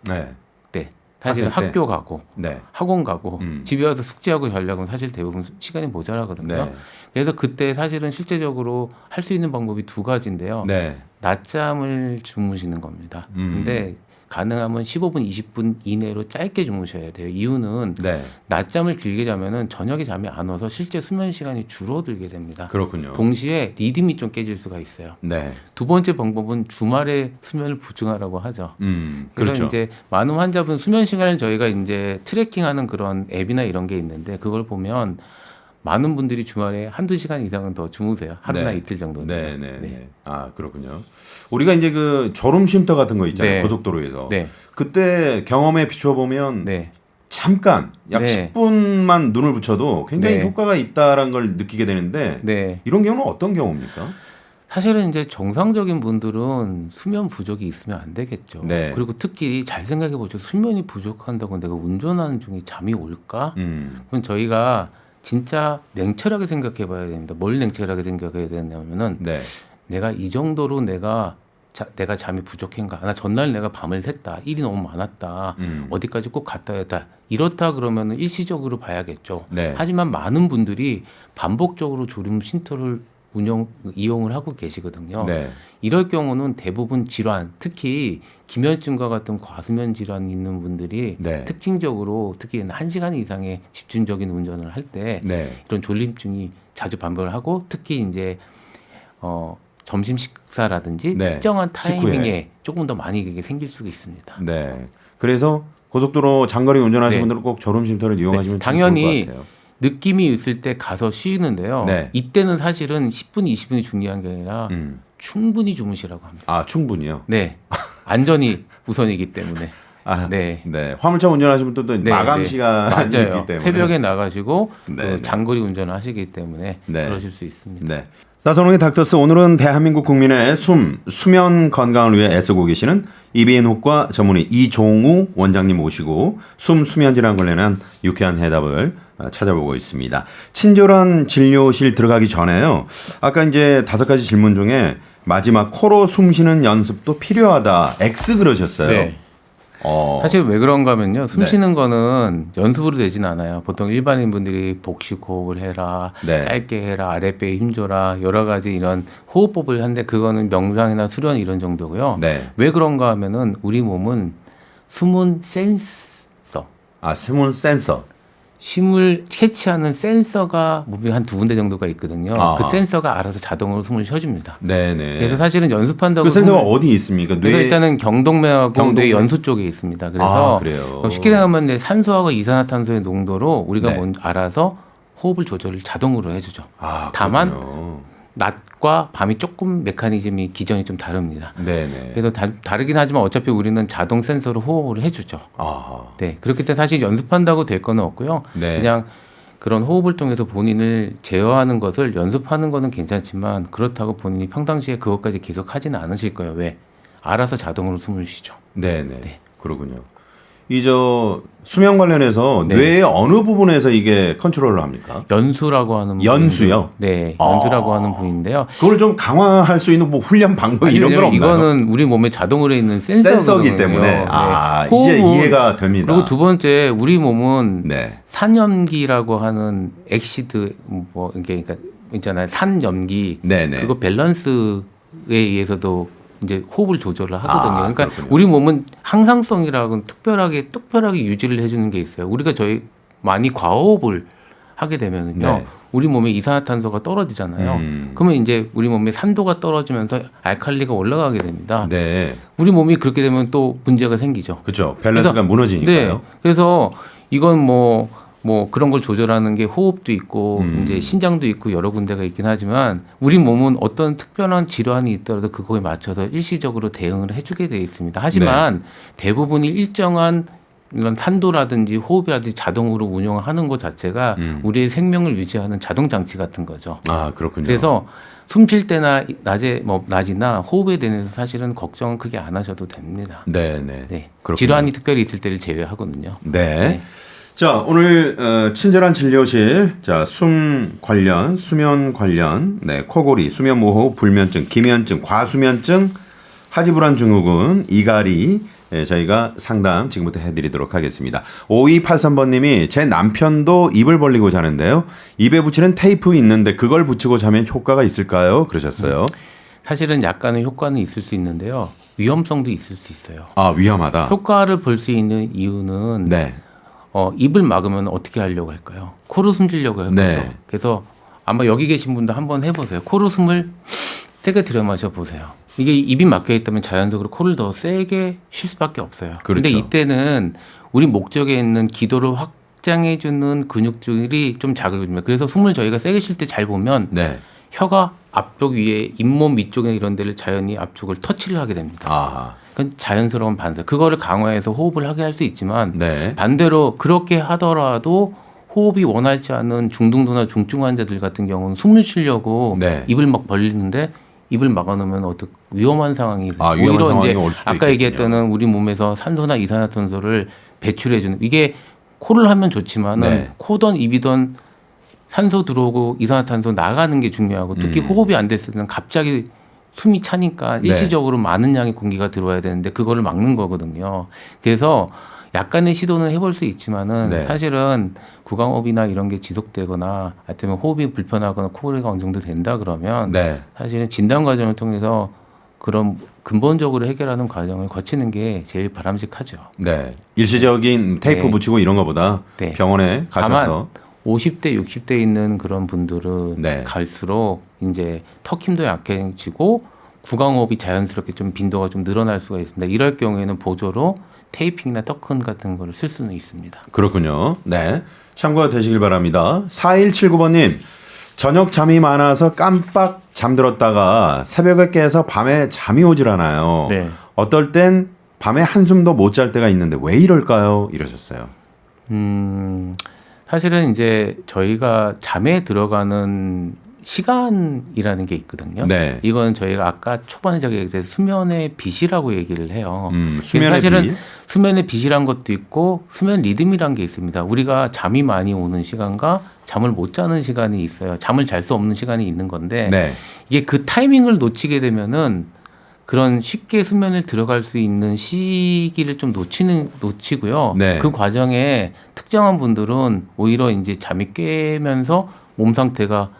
네. 때 사실 학생 때. 학교 가고 네. 학원 가고 음. 집에 와서 숙제하고 자려면 사실 대부분 시간이 모자라거든요. 네. 그래서 그때 사실은 실제적으로 할 수 있는 방법이 두 가지인데요. 네. 낮잠을 주무시는 겁니다. 근데 가능하면 15분, 20분 이내로 짧게 주무셔야 돼요. 이유는 네. 낮잠을 길게 자면은 저녁에 잠이 안 와서 실제 수면 시간이 줄어들게 됩니다. 그렇군요. 동시에 리듬이 좀 깨질 수가 있어요. 네. 두 번째 방법은 주말에 수면을 보충하라고 하죠. 그래서 그렇죠. 이제 많은 환자분 수면 시간을 저희가 이제 트래킹하는 그런 앱이나 이런 게 있는데 그걸 보면 많은 분들이 주말에 한두 시간 이상은 더 주무세요. 하루나 네. 이틀 정도는. 네, 네, 네. 아, 그렇군요. 우리가 이제 그 졸음 쉼터 같은 거 있잖아요. 네. 고속도로에서. 네. 그때 경험에 비추어 보면 네. 잠깐 약 네. 10분만 눈을 붙여도 굉장히 네. 효과가 있다라는 걸 느끼게 되는데 네. 이런 경우는 어떤 경우입니까? 사실은 이제 정상적인 분들은 수면 부족이 있으면 안 되겠죠. 네. 그리고 특히 잘 생각해 보죠. 수면이 부족한다고 내가 운전하는 중에 잠이 올까? 그럼 저희가 진짜 냉철하게 생각해 봐야 됩니다. 뭘 냉철하게 생각해야 되냐면은 네. 내가 이 정도로 내가 잠이 부족한가? 나 전날 내가 밤을 샜다. 일이 너무 많았다. 어디까지 꼭 갔다 왔다. 이렇다 그러면은 일시적으로 봐야겠죠. 네. 하지만 많은 분들이 반복적으로 졸음 쉼터를 이용을 하고 계시거든요. 네. 이럴 경우는 대부분 질환, 특히 기면증과 같은 과수면 질환이 있는 분들이 네. 특징적으로 특히 1시간 이상의 집중적인 운전을 할 때 네. 이런 졸림증이 자주 반복을 하고 특히 이제 점심 식사라든지 네. 특정한 타이밍에 식후에. 조금 더 많이 그게 생길 수가 있습니다. 네. 그래서 고속도로 장거리 운전하시는 네. 분들은 꼭 졸음 쉼터를 이용하시면 참 당연히 좋을 것 같아요. 느낌이 있을 때 가서 쉬는데요. 네. 이때는 사실은 10분, 20분이 중요한 게 아니라 충분히 주무시라고 합니다. 아, 충분히요. 네. 안전이 우선이기 때문에. 아, 네. 네. 화물차 운전하시는 분들도 네, 마감 네. 시간이 맞아요. 있기 때문에 새벽에 나가시고 네, 또 네. 장거리 운전을 하시기 때문에 네. 그러실 수 있습니다. 네. 나선홍의 닥터스 오늘은 대한민국 국민의 수면 건강을 위해 애쓰고 계시는 이비인후과 전문의 이종우 원장님 모시고 수면 질환 관련한 유쾌한 해답을 찾아보고 있습니다. 친절한 진료실 들어가기 전에요. 아까 이제 5가지 질문 중에 마지막 코로 숨 쉬는 연습도 필요하다. X 그러셨어요. 네. 사실 왜 그런가 하면요. 숨 네. 쉬는 거는 연습으로 되진 않아요. 보통 일반인 분들이 복식 호흡을 해라, 네. 짧게 해라, 아랫배에 힘줘라, 여러 가지 이런 호흡법을 하는데 그거는 명상이나 수련 이런 정도고요. 네. 왜 그런가 하면은 우리 몸은 숨은 센서, 아, 숨은 센서. 쉼을 캐치하는 센서가 몸에 한 2군데 정도가 있거든요. 아하. 그 센서가 알아서 자동으로 숨을 쉬어줍니다. 네네. 그래서 사실은 연습한다고 그 센서가 어디 있습니까? 그래서 일단은 경동맥하고 경동맥. 뇌 연수 쪽에 있습니다. 그래서 그래요. 쉽게 생각하면 이제 산소하고 이산화탄소의 농도로 우리가 네. 먼저 알아서 호흡을 조절을 자동으로 해주죠. 아, 다만 그렇군요. 낮과 밤이 조금 메커니즘이 기전이 좀 다릅니다. 네네. 그래서 다르긴 하지만 어차피 우리는 자동 센서로 호흡을 해주죠. 아, 네, 그렇기 때문에 사실 연습한다고 될 건 없고요. 네. 그냥 그런 호흡을 통해서 본인을 제어하는 것을 연습하는 거는 괜찮지만 그렇다고 본인이 평상시에 그것까지 계속 하지는 않으실 거예요. 왜? 알아서 자동으로 숨을 쉬죠. 네네. 네. 그러군요. 이 저 수면 관련해서 네. 뇌의 어느 부분에서 이게 컨트롤을 합니까? 연수라고 하는 연수요? 네, 연수라고 하는 부위인데요. 그걸 좀 강화할 수 있는 뭐 훈련 방법 아니, 이런 건 없나요? 이거는 우리 몸에 자동으로 있는 센서기 센서거든요. 때문에 이제 이해가 됩니다. 그리고 두 번째 우리 몸은 네. 산염기라고 하는 엑시드 뭐 이게 그러니까 있잖아요. 산염기 네네. 그거 밸런스에 의해서도 이제 호흡을 조절을 하거든요. 그러니까 그렇군요. 우리 몸은 항상성이라고 특별하게 유지를 해주는 게 있어요. 우리가 많이 과호흡을 하게 되면은요, 네. 우리 몸에 이산화탄소가 떨어지잖아요. 그러면 이제 우리 몸에 산도가 떨어지면서 알칼리가 올라가게 됩니다. 네. 우리 몸이 그렇게 되면 또 문제가 생기죠. 그렇죠. 밸런스가 그래서- 무너지니까요. 네. 그래서 이건 뭐 그런 걸 조절하는 게 호흡도 있고 이제 신장도 있고 여러 군데가 있긴 하지만 우리 몸은 어떤 특별한 질환이 있더라도 그거에 맞춰서 일시적으로 대응을 해주게 돼 있습니다. 하지만 대부분이 일정한 이런 산도라든지 호흡이라든지 자동으로 운영하는 것 자체가 우리의 생명을 유지하는 자동 장치 같은 거죠. 그렇군요. 그래서 숨 쉴 때나 낮이나 호흡에 대해서 사실은 걱정은 크게 안 하셔도 됩니다. 네네. 네. 그렇군요. 질환이 특별히 있을 때를 제외하거든요. 네. 자, 오늘 친절한 진료실, 자, 수면 관련, 네, 코골이, 수면무호흡, 불면증, 기면증, 과수면증, 하지불안 증후군, 이갈이, 저희가 상담 지금부터 해드리도록 하겠습니다. 5283번님이 제 남편도 입을 벌리고 자는데요. 입에 붙이는 테이프 있는데 그걸 붙이고 자면 효과가 있을까요? 그러셨어요. 사실은 약간의 효과는 있을 수 있는데요. 위험성도 있을 수 있어요. 위험하다. 효과를 볼 수 있는 이유는 네. 입을 막으면 어떻게 하려고 할까요? 코로 숨지려고 할 네. 거죠. 그래서 아마 여기 계신 분도 한번 해보세요. 코로 숨을 세게 들여 마셔 보세요. 이게 입이 막혀 있다면 자연적으로 코를 더 세게 쉴 수밖에 없어요. 그런데 그렇죠. 이때는 우리 목적에 있는 기도를 확장해주는 근육들이 좀 자극해줍니다. 그래서 숨을 저희가 세게 쉴 때 잘 보면 네. 혀가 앞쪽 위에 잇몸 위쪽에 이런 데를 자연히 앞쪽을 터치를 하게 됩니다. 그건 자연스러운 반사. 그거를 강화해서 호흡을 하게 할 수 있지만 네. 반대로 그렇게 하더라도 호흡이 원활치 않은 중등도나 중증 환자들 같은 경우는 숨을 쉬려고 네. 입을 막 벌리는데 입을 막아놓으면 위험한 상황이 돼요. 위험한 오히려 상황이 이제 올 수도 아까 있겠군요. 얘기했던 우리 몸에서 산소나 이산화탄소를 배출해주는 이게 코를 하면 좋지만은 네. 코든 입이든 산소 들어오고 이산화탄소 나가는 게 중요하고 특히 호흡이 안 됐을 때는 갑자기 숨이 차니까 네. 일시적으로 많은 양의 공기가 들어와야 되는데 그거를 막는 거거든요. 그래서 약간의 시도는 해볼 수 있지만은 네. 사실은 구강호흡이나 이런 게 지속되거나 아니면 호흡이 불편하거나 코골이가 어느 정도 된다 그러면 네. 사실은 진단 과정을 통해서 그런 근본적으로 해결하는 과정을 거치는 게 제일 바람직하죠. 네. 일시적인 테이프 네. 붙이고 이런 것보다 네. 병원에 가셔서 다만 50대, 60대 있는 그런 분들은 네. 갈수록 이제 턱 힘도 약해지고 구강호흡이 자연스럽게 좀 빈도가 좀 늘어날 수가 있습니다. 이럴 경우에는 보조로 테이핑이나 터큰 같은 거를 쓸 수는 있습니다. 그렇군요. 네. 참고가 되시길 바랍니다. 4179번님, 저녁 잠이 많아서 깜빡 잠들었다가 새벽에 깨서 밤에 잠이 오질 않아요. 네. 어떨 땐 밤에 한숨도 못 잘 때가 있는데 왜 이럴까요? 이러셨어요. 사실은 이제 저희가 잠에 들어가는 시간이라는 게 있거든요. 네. 이건 저희가 아까 초반에 저기 얘기했듯이 수면의 빛이라고 얘기를 해요. 수면의 사실은 빛. 수면의 빛이란 것도 있고 수면 리듬이란 게 있습니다. 우리가 잠이 많이 오는 시간과 잠을 못 자는 시간이 있어요. 잠을 잘 수 없는 시간이 있는 건데 네. 이게 그 타이밍을 놓치게 되면은 그런 쉽게 수면을 들어갈 수 있는 시기를 좀 놓치고요. 네. 그 과정에 특정한 분들은 오히려 이제 잠이 깨면서 몸 상태가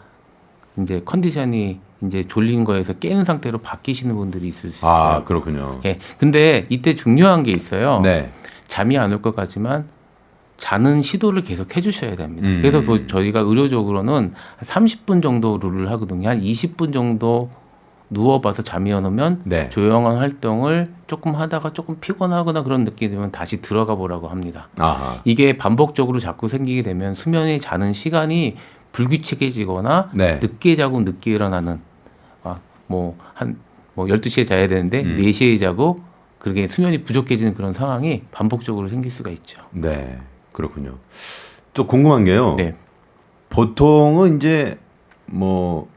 이제 컨디션이 이제 졸린 거에서 깨는 상태로 바뀌시는 분들이 있을 수 있어요. 그렇군요. 예. 근데 이때 중요한 게 있어요. 네. 잠이 안 올 것 같지만 자는 시도를 계속 해주셔야 됩니다. 그래서 저희가 의료적으로는 30분 정도 룰을 하거든요. 한 20분 정도 누워봐서 잠이 안 오면 네. 조용한 활동을 조금 하다가 조금 피곤하거나 그런 느낌이 들면 다시 들어가 보라고 합니다. 이게 반복적으로 자꾸 생기게 되면 수면에 자는 시간이 불규칙해지거나 네. 늦게 자고 늦게 일어나는 뭐 12시에 자야 되는데 4시에 자고 그렇게 수면이 부족해지는 그런 상황이 반복적으로 생길 수가 있죠. 네. 그렇군요. 또 궁금한 게요. 네. 보통은 이제 뭐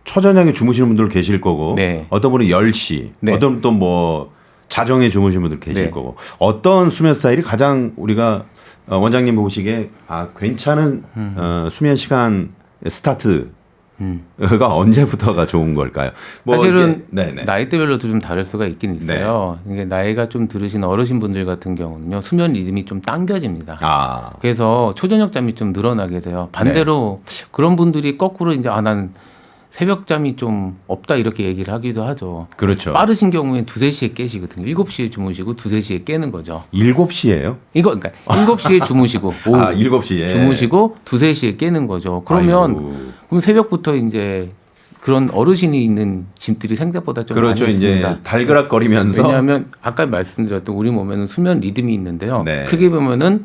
초저녁에 주무시는 분들 계실 거고 네. 어떤 분은 10시, 네. 어떤 또 뭐 자정에 주무시는 분들 계실 네. 거고 어떤 수면 스타일이 가장 우리가 원장님 보시기에 괜찮은 수면 시간 스타트가 언제부터가 좋은 걸까요? 뭐 사실은 네네. 나이대별로도 좀 다를 수가 있긴 있어요. 이게 나이가 좀 들으신 어르신분들 같은 경우는요 수면 리듬이 좀 당겨집니다. 그래서 초저녁 잠이 좀 늘어나게 돼요. 반대로 그런 분들이 거꾸로 이제 나는 새벽 잠이 좀 없다 이렇게 얘기를 하기도 하죠. 그렇죠. 빠르신 경우에는 2, 3시에 깨시거든요. 7시에 주무시고 2, 3시에 깨는 거죠. 7시에요? 그러니까 7시에 주무시고 오후 7시에 주무시고 2, 3시에 깨는 거죠. 그러면 그럼 새벽부터 이제 그런 어르신이 있는 집들이 생각보다 좀 그렇죠. 많이 있습니다. 이제 달그락거리면서 왜냐하면 아까 말씀드렸던 우리 몸에는 수면 리듬이 있는데요. 네. 크게 보면은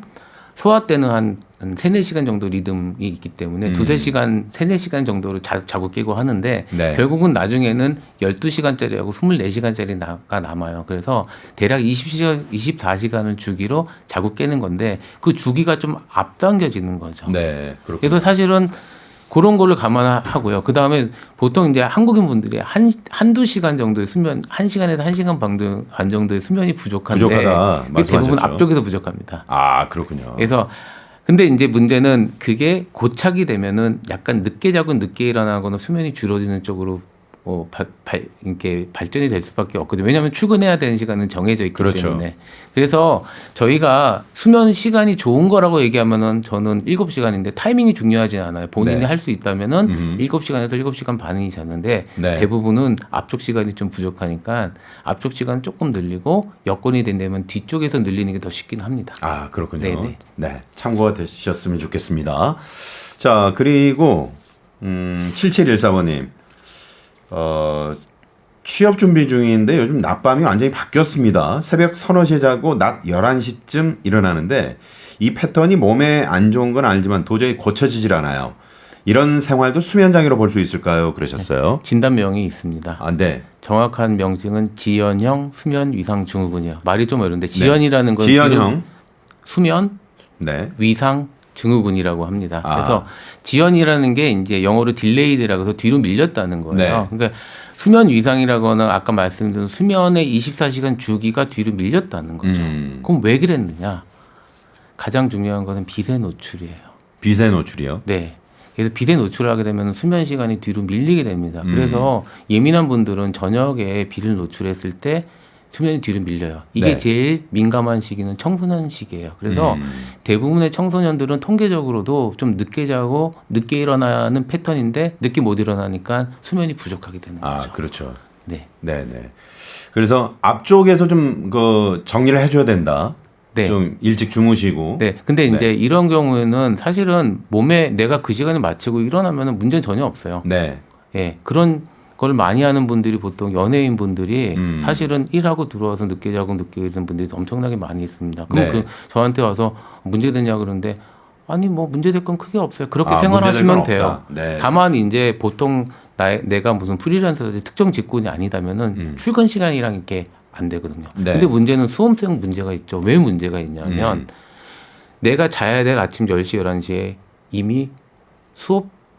소화 때는 한 3, 4시간 정도 리듬이 있기 때문에 2, 3시간, 3, 4시간 정도로 자고 깨고 하는데 네. 결국은 나중에는 12시간짜리하고 24시간짜리가 남아요. 그래서 대략 24시간을 주기로 자고 깨는 건데 그 주기가 좀 앞당겨지는 거죠. 네. 그렇군요. 그래서 사실은 그런 거를 감안하고요. 그 다음에 보통 이제 한국인 분들이 한두 시간 정도의 수면, 1시간에서 1시간 반 정도의 수면이 부족한데 부족하다 그게 대부분 말씀하셨죠. 앞쪽에서 부족합니다. 그렇군요. 그래서 근데 이제 문제는 그게 고착이 되면은 약간 늦게 자고 늦게 일어나거나 수면이 줄어드는 쪽으로 이렇게 발전이 될 수밖에 없거든요. 왜냐하면 출근해야 되는 시간은 정해져 있기 그렇죠. 때문에. 그래서 저희가 수면 시간이 좋은 거라고 얘기하면은 저는 7시간인데 타이밍이 중요하진 않아요. 본인이 네. 할 수 있다면은 7시간에서 7시간 반이 잤는데 네. 대부분은 앞쪽 시간이 좀 부족하니까 앞쪽 시간 조금 늘리고 여건이 된다면 뒤쪽에서 늘리는 게 더 쉽긴 합니다. 그렇군요. 네네. 네. 참고가 되셨으면 좋겠습니다. 자, 그리고 7714번님. 취업 준비 중인데 요즘 낮밤이 완전히 바뀌었습니다. 새벽 서너 시에 자고 낮 11시쯤 일어나는데 이 패턴이 몸에 안 좋은 건 알지만 도저히 고쳐지질 않아요. 이런 생활도 수면 장애로 볼 수 있을까요? 그러셨어요. 진단명이 있습니다. 네. 정확한 명칭은 지연형 수면 위상 증후군이요. 말이 좀 어려운데 지연이라는 건 지연형 수면 네. 위상 증후군이라고 합니다. 그래서 지연이라는 게 이제 영어로 딜레이드라고 해서 뒤로 밀렸다는 거예요. 네. 그러니까 수면 위상이라고는 아까 말씀드린 수면의 24시간 주기가 뒤로 밀렸다는 거죠. 그럼 왜 그랬느냐? 가장 중요한 것은 빛의 노출이에요. 빛의 노출이요? 네. 그래서 빛에 노출하게 되면 수면 시간이 뒤로 밀리게 됩니다. 그래서 예민한 분들은 저녁에 빛을 노출했을 때 수면이 뒤로 밀려요. 이게 네. 제일 민감한 시기는 청소년 시기예요. 그래서 대부분의 청소년들은 통계적으로도 좀 늦게 자고 늦게 일어나는 패턴인데 늦게 못 일어나니까 수면이 부족하게 되는 거죠. 그렇죠. 네. 네. 그래서 앞쪽에서 좀 정리를 해줘야 된다. 네. 좀 일찍 주무시고. 네. 근데 이제 이런 경우에는 사실은 몸에 내가 그 시간에 맞추고 일어나면 문제는 전혀 없어요. 네. 예. 그런 걸 많이 하는 분들이 보통 연예인 분들이 사실은 일하고 들어와서 늦게 자고 늦게 이런 분들이 엄청나게 많이 있습니다. 그럼 네. 저한테 와서 문제되냐 그러는데 아니 뭐 문제될 건 크게 없어요. 그렇게 문제될 생활하시면 건 돼요. 없다. 네. 다만 이제 보통 내가 무슨 프리랜서든지 특정 직군이 아니다면은 출근 시간이랑 이렇게 안 되거든요. 네. 근데 문제는 수험생 문제가 있죠. 왜 문제가 있냐면 내가 자야 될 아침 10시, 11시에 이미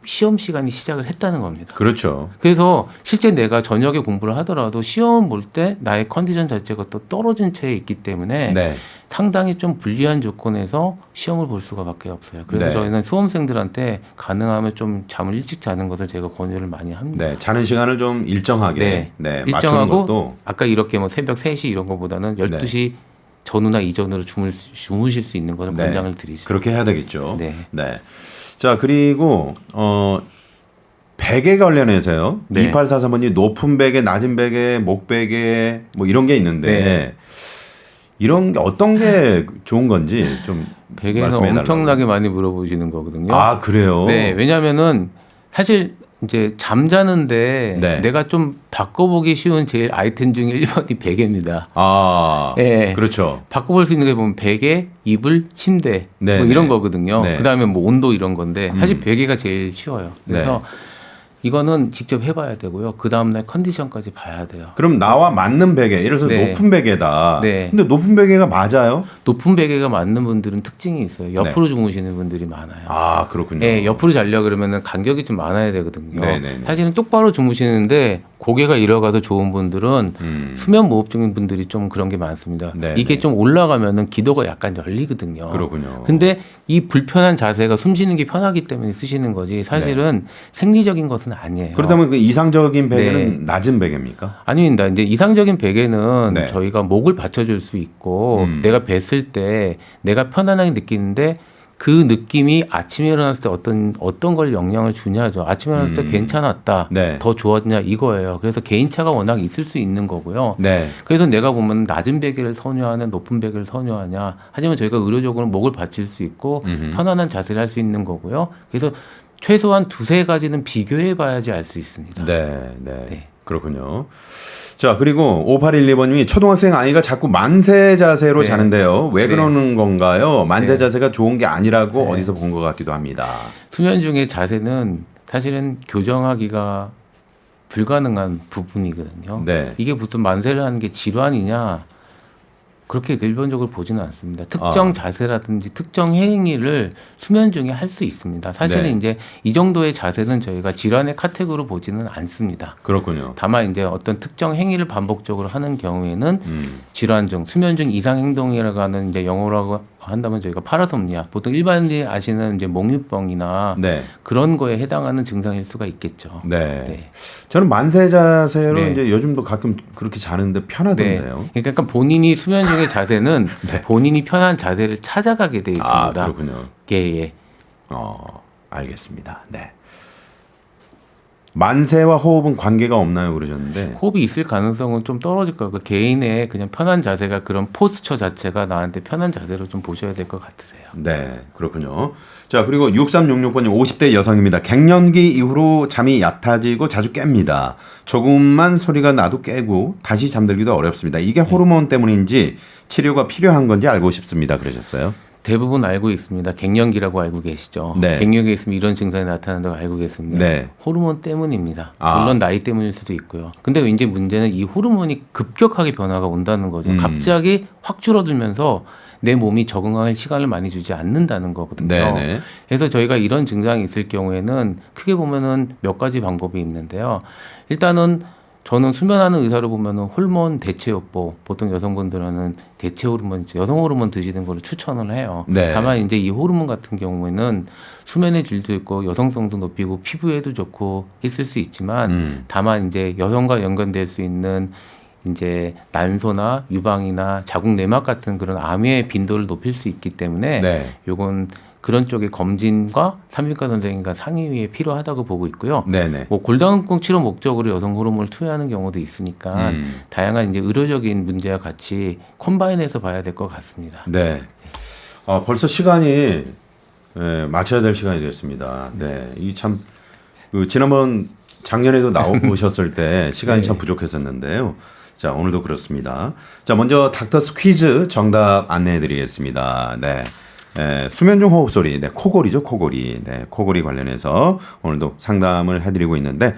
시험 시간이 시작을 했다는 겁니다. 그렇죠. 그래서 실제 내가 저녁에 공부를 하더라도 시험 볼 때 나의 컨디션 자체가 또 떨어진 채 있기 때문에 네. 상당히 좀 불리한 조건에서 시험을 볼 수가 밖에 없어요. 그래서 네. 저희는 수험생들한테 가능하면 좀 잠을 일찍 자는 것을 제가 권유를 많이 합니다. 네. 자는 시간을 좀 일정하게 맞추는 일정하고 것도 아까 이렇게 뭐 새벽 3시 이런 것보다는 12시 전후나 이전으로 주무실 수 있는 것을 권장을 드리죠. 그렇게 해야 되겠죠. 네. 자, 그리고 베개 관련해서요. 네. 2843번이 높은 베개, 낮은 베개, 목 베개 뭐 이런 게 있는데 이런 게 어떤 게 좋은 건지 좀 베개는 말씀해 달라고. 엄청나게 많이 물어보시는 거거든요. 그래요? 네, 왜냐하면은 사실 이제 잠자는데 내가 좀 바꿔보기 쉬운 제일 아이템 중에 1번이 베개입니다. 네. 그렇죠. 바꿔볼 수 있는 게 보면 베개, 이불, 침대 뭐 이런 거거든요. 그다음에 뭐 온도 이런 건데 사실 베개가 제일 쉬워요. 그래서 이거는 직접 해봐야 되고요. 그 다음날 컨디션까지 봐야 돼요. 그럼 나와 맞는 베개, 예를 들어서 높은 베개다. 근데 높은 베개가 맞아요? 높은 베개가 맞는 분들은 특징이 있어요. 옆으로 주무시는 분들이 많아요. 그렇군요. 네, 옆으로 자려고 그러면 간격이 좀 많아야 되거든요. 네네네. 사실은 똑바로 주무시는데 고개가 이뤄가서 좋은 분들은 수면 무호흡증인 분들이 좀 그런 게 많습니다. 네, 이게 네. 좀 올라가면은 기도가 약간 열리거든요. 그렇군요. 근데 이 불편한 자세가 숨 쉬는 게 편하기 때문에 쓰시는 거지 사실은 생리적인 것은 아니에요. 그렇다면 그 이상적인 베개는 네. 낮은 베개입니까? 아닙니다. 이제 이상적인 베개는 네. 저희가 목을 받쳐줄 수 있고 내가 bes을 때 내가 편안하게 느끼는데 그 느낌이 아침에 일어났을 때 어떤 걸 영향을 주냐죠. 아침에 일어났을 때 괜찮았다, 네. 더 좋았냐 이거예요. 그래서 개인차가 워낙 있을 수 있는 거고요. 네. 그래서 내가 보면 낮은 베개를 선호하냐 높은 베개를 선호하냐 하지만 저희가 의료적으로 목을 받칠 수 있고 편안한 자세를 할 수 있는 거고요. 그래서 최소한 두세 가지는 비교해 봐야지 알 수 있습니다. 네, 네. 네. 그렇군요. 자, 그리고 5812번님이 초등학생 아이가 자꾸 만세 자세로 네. 자는데요. 왜 네. 그러는 건가요? 만세 네. 자세가 좋은 게 아니라고 네. 어디서 본 것 같기도 합니다. 수면 중에 자세는 사실은 교정하기가 불가능한 부분이거든요. 네. 이게 보통 만세를 하는 게 질환이냐 그렇게 일반적으로 보지는 않습니다. 특정 자세라든지 특정 행위를 수면 중에 할 수 있습니다. 사실은 네. 이제 이 정도의 자세는 저희가 질환의 카테고리로 보지는 않습니다. 그렇군요. 다만 이제 어떤 특정 행위를 반복적으로 하는 경우에는 질환 중 수면 중 이상 행동이라고 하는 이제 영어라고 한다면 저희가 파라솜니아 보통 일반인이 아시는 이제 목류병이나 네. 그런 거에 해당하는 증상일 수가 있겠죠. 네. 네. 저는 만세 자세로 네. 이제 요즘도 가끔 그렇게 자는데 편하던데요. 네. 그러니까 본인이 수면 중의 자세는 네. 본인이 편한 자세를 찾아가게 돼 있습니다. 아, 그렇군요. 예. 알겠습니다. 네. 만세와 호흡은 관계가 없나요? 그러셨는데. 호흡이 있을 가능성은 좀 떨어질 거예요. 그 개인의 그냥 편한 자세가 그런 포스처 자체가 나한테 편한 자세로 좀 보셔야 될 것 같으세요. 네, 그렇군요. 자, 그리고 6366번님 50대 여성입니다. 갱년기 이후로 잠이 얕아지고 자주 깹니다. 조금만 소리가 나도 깨고 다시 잠들기도 어렵습니다. 이게 호르몬 때문인지 치료가 필요한 건지 알고 싶습니다. 그러셨어요. 대부분 알고 있습니다. 갱년기라고 알고 계시죠. 네. 갱년기에 있으면 이런 증상이 나타난다고 알고 계십니다. 네. 호르몬 때문입니다. 아. 물론 나이 때문일 수도 있고요. 근데 이제 문제는 이 호르몬이 급격하게 변화가 온다는 거죠. 갑자기 확 줄어들면서 내 몸이 적응할 시간을 많이 주지 않는다는 거거든요. 네네. 그래서 저희가 이런 증상이 있을 경우에는 크게 보면은 몇 가지 방법이 있는데요. 일단은 저는 수면하는 의사를 보면은 호르몬 대체요법 보통 여성분들은 대체 호르몬 여성 호르몬 드시는 거를 추천을 해요. 네. 다만 이제 이 호르몬 같은 경우에는 수면의 질도 있고 여성성도 높이고 피부에도 좋고 있을 수 있지만 다만 이제 여성과 연관될 수 있는 이제 난소나 유방이나 자궁 내막 같은 그런 암의 빈도를 높일 수 있기 때문에 네. 요건 그런 쪽의 검진과 산부인과 선생님과 상의에 필요하다고 보고 있고요. 네네. 뭐 골다공증 치료 목적으로 여성 호르몬을 투여하는 경우도 있으니까 다양한 이제 의료적인 문제와 같이 콤바인해서 봐야 될 것 같습니다. 네. 벌써 시간이 맞춰야 될 시간이 됐습니다. 네. 이 참 지난번 작년에도 나오셨을 때 시간이 네. 참 부족했었는데요. 자, 오늘도 그렇습니다. 자, 먼저 닥터스 퀴즈 정답 안내해 드리겠습니다. 네. 수면 중 호흡 소리, 네, 코골이죠, 코골이. 네, 코골이 관련해서 오늘도 상담을 해드리고 있는데,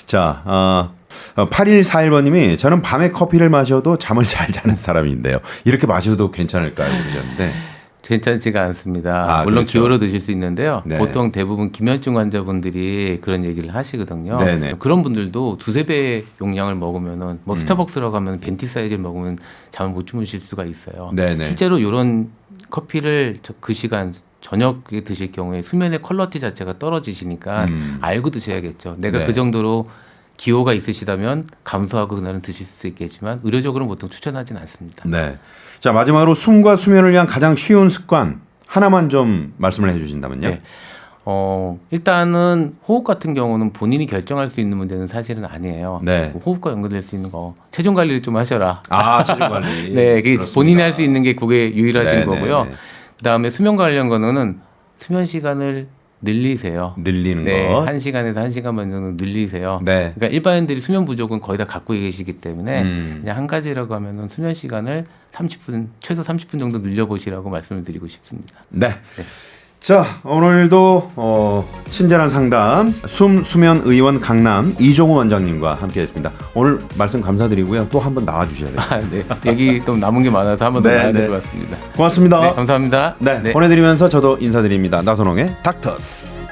자, 8141번님이 저는 밤에 커피를 마셔도 잠을 잘 자는 사람인데요. 이렇게 마셔도 괜찮을까요? 그러셨는데. 괜찮지가 않습니다. 아, 물론 그렇죠. 기호로 드실 수 있는데요. 네. 보통 대부분 기면증 환자분들이 그런 얘기를 하시거든요. 네네. 그런 분들도 두세 배의 용량을 먹으면은 뭐 스타벅스라고 하면 벤티 사이즈를 먹으면 잠을 못 주무실 수가 있어요. 네네. 실제로 이런 커피를 그 시간 저녁에 드실 경우에 수면의 퀄리티 자체가 떨어지시니까 알고 드셔야겠죠. 내가 네. 그 정도로 기호가 있으시다면 감소하고 그날은 드실 수 있겠지만 의료적으로는 보통 추천하지는 않습니다. 네. 자, 마지막으로 숨과 수면을 위한 가장 쉬운 습관 하나만 좀 말씀을 해주신다면요. 네. 일단은 호흡 같은 경우는 본인이 결정할 수 있는 문제는 사실은 아니에요. 네. 뭐 호흡과 연결될 수 있는 거 체중 관리를 좀 하셔라. 아, 체중 관리. 네, 그게 그렇습니다. 본인이 할 수 있는 게 그게 유일하신 네, 거고요. 네, 네. 그다음에 수면 관련 거는 수면 시간을 늘리세요. 늘리는 네, 것. 1시간에서 1시간 반 정도 늘리세요. 네. 그러니까 일반인들이 수면 부족은 거의 다 갖고 계시기 때문에 음. 그냥 한 가지라고 하면은 수면 시간을 30분, 최소 30분 정도 늘려보시라고 말씀을 드리고 싶습니다. 네. 자, 오늘도 친절한 상담 수면 의원 강남 이종우 원장님과 함께했습니다. 오늘 말씀 감사드리고요. 또 한번 나와주셔야 돼요. 네. 얘기 좀 남은 게 많아서 한번 더 네, 나와야 네. 될 것 같습니다. 고맙습니다. 네, 감사합니다. 네, 보내드리면서 저도 인사드립니다. 나선홍의 닥터스.